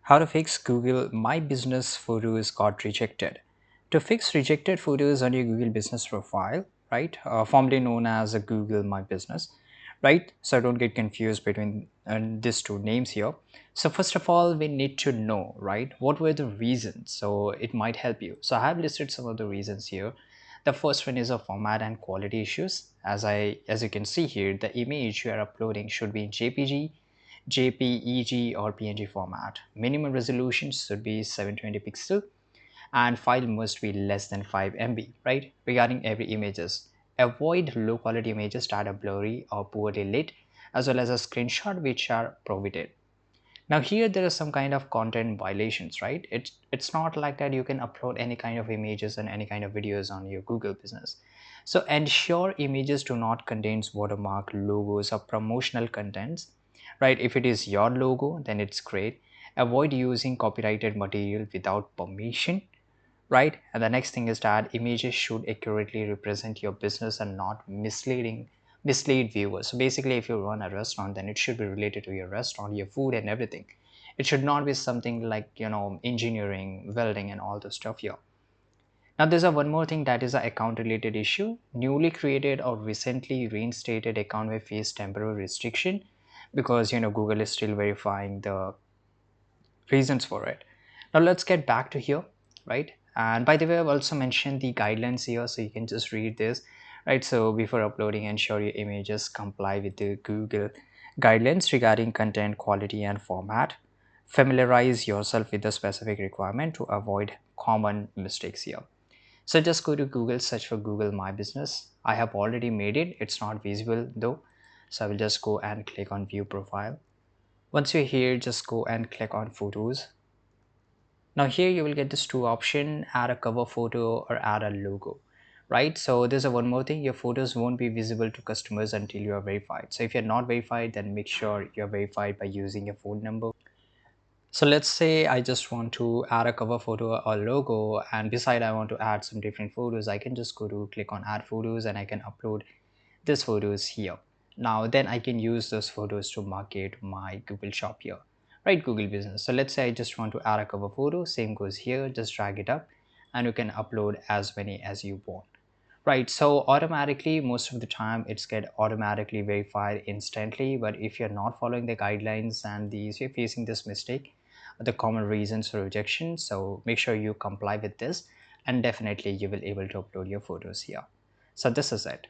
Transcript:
How to fix Google My Business photos got rejected. To fix rejected photos on your Google Business profile, right, formerly known as a Google My Business, right? So don't get confused between these two names here. So first of all, we need to know, right, what were the reasons. So it might help you. So I have listed some of the reasons here. The first one is a format and quality issues. As you can see here, the image you are uploading should be in JPG, JPEG or PNG format. Minimum resolution should be 720 pixel and file must be less than 5 MB, right? Regarding every images, avoid low quality images that are blurry or poorly lit as well as a screenshot which are prohibited. Now here there is some kind of content violations, right? It's not like that you can upload any kind of images and any kind of videos on your Google business. So ensure images do not contain watermark, logos or promotional contents, right? If it is your logo, then it's great. Avoid using copyrighted material without permission, right? And the next thing is that images should accurately represent your business and not mislead viewers. So basically, if you run a restaurant, then it should be related to your restaurant, your food and everything. It should not be something like engineering, welding and all the stuff here. Now there's a one more thing, that is an account related issue. Newly created or recently reinstated account may face temporary restriction because Google is still verifying the reasons for it. Now let's get back to here, right? And by the way, I've also mentioned the guidelines here, so you can just read this, right? So before uploading, ensure your images comply with the Google guidelines regarding content quality and format. Familiarize yourself with the specific requirement to avoid common mistakes here. So just go to Google, search for Google My Business. I have already made it. It's not visible though. So I will just go and click on view profile. Once you're here, just go and click on photos. Now here you will get this two option, add a cover photo or add a logo, right? So there's a one more thing, your photos won't be visible to customers until you are verified. So if you're not verified, then make sure you're verified by using your phone number. So let's say I just want to add a cover photo or logo, and beside I want to add some different photos. I can just go to click on add photos and I can upload these photos here. Now then I can use those photos to market my Google shop here, right? Google business. So let's say I just want to add a cover photo, same goes here, just drag it up and you can upload as many as you want, right? So automatically, most of the time it's get automatically verified instantly. But if you're not following the guidelines and these you're facing this mistake, the common reasons for rejection, so make sure you comply with this and definitely you will able to upload your photos here. So this is it.